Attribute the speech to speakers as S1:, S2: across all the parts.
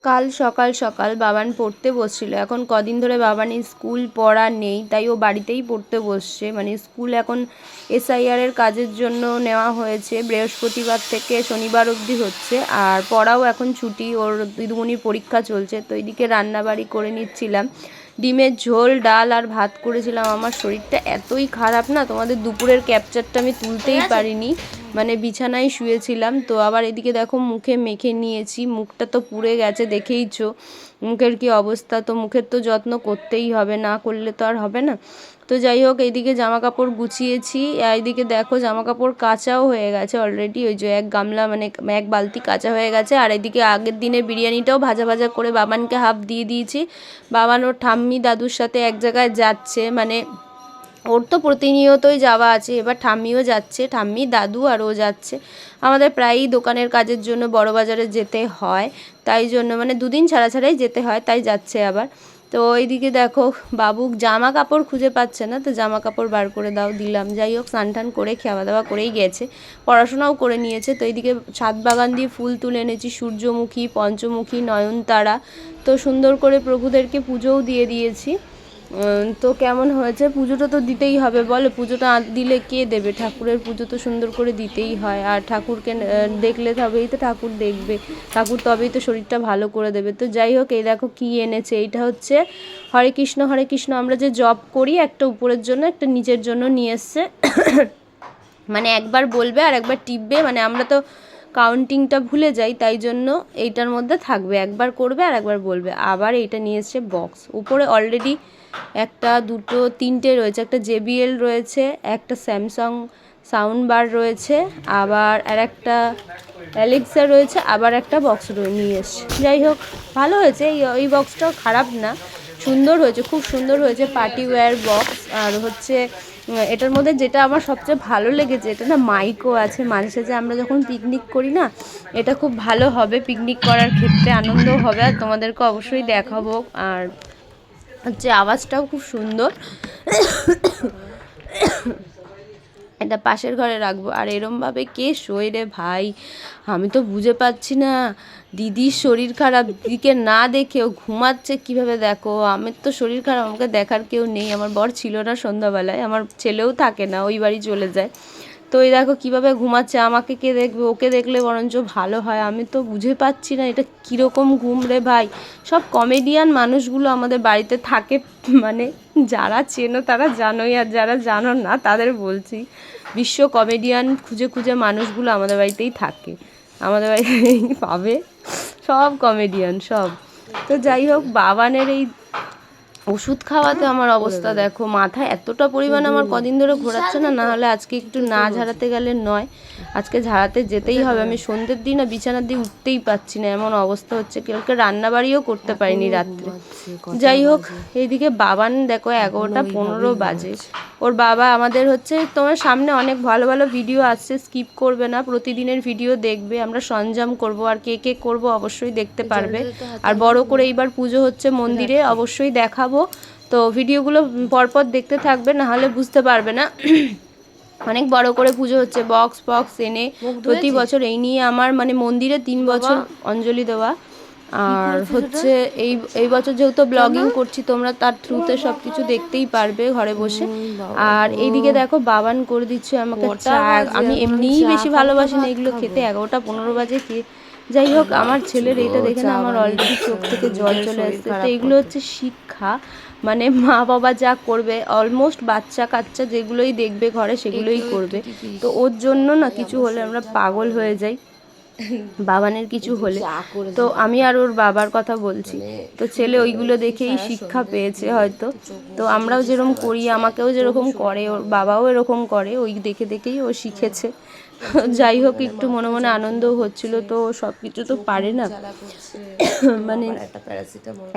S1: কাল সকাল সকাল বাবান পড়তে বসছিল। এখন কদিন ধরে বাবানের স্কুল পড়া নেই, তাই ও বাড়িতেই পড়তে বসছে। মানে স্কুল এখন এসআইআরের কাজের জন্য নেওয়া হয়েছে, বৃহস্পতিবার থেকে শনিবার অবধি হচ্ছে। আর পড়াও এখন ছুটি, ওর দিদিমণির পরীক্ষা চলছে। তো এইদিকে রান্নাবাড়ি করে নিচ্ছিলাম, ডিমের ঝোল, ডাল আর ভাত করেছিলাম। আমার শরীরটা এতই খারাপ না, তোমাদের দুপুরের ক্যাপচারটা আমি তুলতেই পারিনি, মানে বিছানায় শুয়েছিলাম। তো আবার এদিকে দেখো মুখে মেখে নিয়েছি, মুখটা তো পুড়ে গেছে, দেখেইছো মুখের কি অবস্থা। তো মুখের তো যত্ন করতেই হবে, না করলে তো আর হবে না। তো যাই হোক, এইদিকে জামা কাপড় গুছিয়েছি, এইদিকে দেখো জামা কাপড় কাচাও হয়ে গেছে অলরেডি। ওই যে এক গামলা মানে এক বালতি কাচা হয়ে গেছে। আর এদিকে আগের দিনে বিরিয়ানিটাও ভাজা ভাজা করে বাবানকে হাফ দিয়ে দিয়েছি। বাবান ওর ঠাম্মি দাদুর সাথে এক জায়গায় যাচ্ছে, মানে ওর তো প্রতিনিয়তই যাওয়া আছে, এবার ঠাম্মিও যাচ্ছে, ঠাম্মি দাদু আর ও যাচ্ছে। আমাদের প্রায়ই দোকানের কাজের জন্য বড় বাজারে যেতে হয়, তাই জন্য মানে দুদিন ছাড়া ছাড়াই যেতে হয়, তাই যাচ্ছে আবার। তো এইদিকে দেখো বাবু জামা কাপড় খুঁজে পাচ্ছে না, তো জামা কাপড় বার করে দাও, দিলাম। যাই হোক, স্নান টান করে খাওয়া দাওয়া করেই গেছে, পড়াশোনাও করে নিয়েছে। তো এইদিকে ছাদ বাগান দিয়ে ফুল তুলে এনেছি, সূর্যমুখী, পঞ্চমুখী, নয়নতারা। তো সুন্দর করে প্রভুদেরকে পুজোও দিয়ে দিয়েছি। তো কেমন হয়েছে? পুজোটা তো দিতেই হবে, বলো পুজোটা দিলে কে দেবে? ঠাকুরের পুজো তো সুন্দর করে দিতেই হয়, আর ঠাকুরকে দেখলে তবেই তো ঠাকুর দেখবে, ঠাকুর তবেই তো শরীরটা ভালো করে দেবে। তো যাই হোক, এই দেখো কী এনেছে, এইটা হচ্ছে হরে কৃষ্ণ হরে কৃষ্ণ আমরা যে জপ করি, একটা উপরের জন্য একটা নিচের জন্য নিয়ে এসছে। মানে একবার বলবে আর একবার টিপবে, মানে আমরা তো কাউন্টিংটা ভুলে যাই, তাই জন্য এইটার মধ্যে থাকবে, একবার করবে আর একবার বলবে। আবার এইটা নিয়ে এসছে বক্স, উপরে অলরেডি একটা দুটো তিনটে রয়েছে, একটা JBL রয়েছে, একটা স্যামসাং সাউন্ড বার রয়েছে, আবার আর একটা অ্যালেক্সা রয়েছে, আবার একটা বক্স নিয়ে এসছে। যাই হোক, ভালো হয়েছে, এই বক্সটাও খারাপ না, সুন্দর হয়েছে, খুব সুন্দর হয়েছে, পার্টি ওয়্যার বক্স। আর হচ্ছে এটার মধ্যে যেটা আমার সবচেয়ে ভালো লেগেছে, এটা না মাইকও আছে, মাঝে সাঝে আমরা যখন পিকনিক করি না, এটা খুব ভালো হবে পিকনিক করার ক্ষেত্রে, আনন্দও হবে, আর তোমাদেরকে অবশ্যই দেখাবো। আর হচ্ছে আওয়াজটাও খুব সুন্দর। এটা পাশের ঘরে রাখবো। আর এরমভাবে কে শোয় রে ভাই, আমি তো বুঝে পাচ্ছি না। দিদির শরীর খারাপ, দিদিকে না দেখে ও ঘুমাচ্ছে কীভাবে, দেখো আমার তো শরীর খারাপ, আমাকে দেখার কেউ নেই। আমার বর ছিল না সন্ধ্যাবেলায়, আমার ছেলেও থাকে না, ওই বাড়ি চলে যায়। তো এই দেখো কীভাবে ঘুমাচ্ছে, আমাকে কে দেখবে? ওকে দেখলে বরঞ্চ ভালো হয়। আমি তো বুঝে পাচ্ছি না এটা কীরকম ঘুম রে ভাই। সব কমেডিয়ান মানুষগুলো আমাদের বাড়িতে থাকে, মানে যারা চেনো তারা জানোই, আর যারা জানো না তাদের বলছি, বিশ্ব কমেডিয়ান খুঁজে খুঁজে মানুষগুলো আমাদের বাড়িতেই থাকে, আমাদের বাড়িতেই পাবে সব কমেডিয়ান সব। তো যাই হোক, বাবানের এই ওষুধ খাওয়াতে আমার অবস্থা দেখো, মাথা এতটা পরিমাণে আমার কদিন ধরে ঘোরাচ্ছে না, না হলে আজকে একটু না ঝাড়াতে গেলে নয়, আজকে ঝাড়াতে যেতেই হবে। আমি সন্ধ্যের দিন না বিছানার দিকে উঠতেই পারছি না, এমন অবস্থা হচ্ছে, কালকে রান্নাবাড়িও করতে পারিনি রাত্রে। যাই হোক, এইদিকে বাবান দেখো 11টা 15 বাজে, ওর বাবা আমাদের হচ্ছে, তোমার সামনে অনেক ভালো ভালো ভিডিও আসছে, স্কিপ করবে না, প্রতিদিনের ভিডিও দেখবে, আমরা সরঞ্জাম করব, আর কে কে করবো অবশ্যই দেখতে পারবে। আর বড় করে এইবার পুজো হচ্ছে মন্দিরে, অবশ্যই দেখাবো। তো ভিডিওগুলো পরপর দেখতে থাকবে, না হলে বুঝতে পারবে না। অনেক বড় করে পুজো হচ্ছে, বক্স বক্স এনে প্রতি বছর এই নিয়ে আমার মানে মন্দিরে 3 বছর অঞ্জলি দেওয়া। আর হচ্ছে এই বছর যেহেতু ব্লগিং করছি, তোমরা তার থ্রুতে সব কিছু দেখতেই পারবে ঘরে বসে। আর এইদিকে দেখো বাবান করে দিচ্ছে আমাকে চা, আমি এমনিই বেশি ভালোবাসি না এগুলো খেতে, 11টা 15 বাজে খেয়ে। যাই হোক, আমার ছেলের এইটা দেখে না আমার অলরেডি চোখ থেকে জল চলে আসছে। তো এগুলো হচ্ছে শিক্ষা, মানে মা বাবা যা করবে অলমোস্ট বাচ্চা কাচ্চা যেগুলোই দেখবে ঘরে সেগুলোই করবে। তো ওর জন্য না কিছু হলে আমরা পাগল হয়ে যাই, বাবানের কিছু হলে। তো আমি আর ওর বাবার কথা বলছি, তো ছেলে ওইগুলো দেখেই শিক্ষা পেয়েছে হয়তো। তো আমরাও যেরকম করি, আমাকেও যেরকম করে, ওর বাবাও এরকম করে, ওই দেখে দেখেই ও শিখেছে। যাই হোক, একটু মনে মনে আনন্দও হচ্ছিল, তো সব কিছু তো পারে না, মানে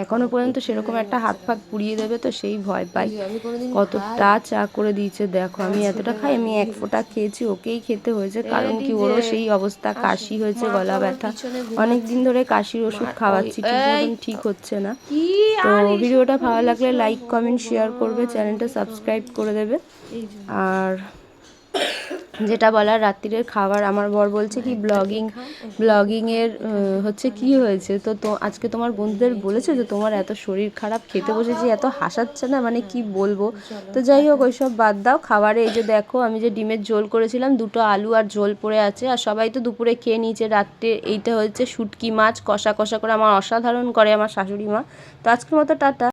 S1: এখনো পর্যন্ত সেরকম একটা হাত ফাত পুড়িয়ে দেবে তো সেই ভয় পাই। কতটা চা করে দিয়েছে দেখো, আমি এতটা খাই, আমি 1 ফোঁটা খেয়েছি, ওকেই খেতে হয়েছে, কারণ কি ওরও সেই অবস্থা, কাশি হয়েছে, গলা ব্যথা, অনেক দিন ধরে কাশির ওষুধ খাওয়াচ্ছি, ঠিক হচ্ছে না। তো ভিডিওটা ভালো লাগলে লাইক কমেন্ট শেয়ার করবে, চ্যানেলটা সাবস্ক্রাইব করে দেবে। আর যেটা বলার রাত্রিরের খাবার। আমার বর বলছে কি ব্লগিংয়ের হচ্ছে কি হয়েছে, তো আজকে তোমার বন্ধুদের বলেছো যে তোমার এত শরীর খারাপ, খেতে বসেছি এত হাসাচ্ছে না, মানে কি বলবো। তো যাই হোক ওইসব বাদ দাও। খাবারে এই যে দেখো আমি যে ডিমের ঝোল করেছিলাম, 2টো আলু আর ঝোল পড়ে আছে, আর সবাই তো দুপুরে খেয়ে নিয়েছে। রাত্রে এইটা হচ্ছে শুটকি মাছ কষা কষা করে আমার অসাধারণ করে আমার শাশুড়ি মা। তো আজকের মতো টাটা।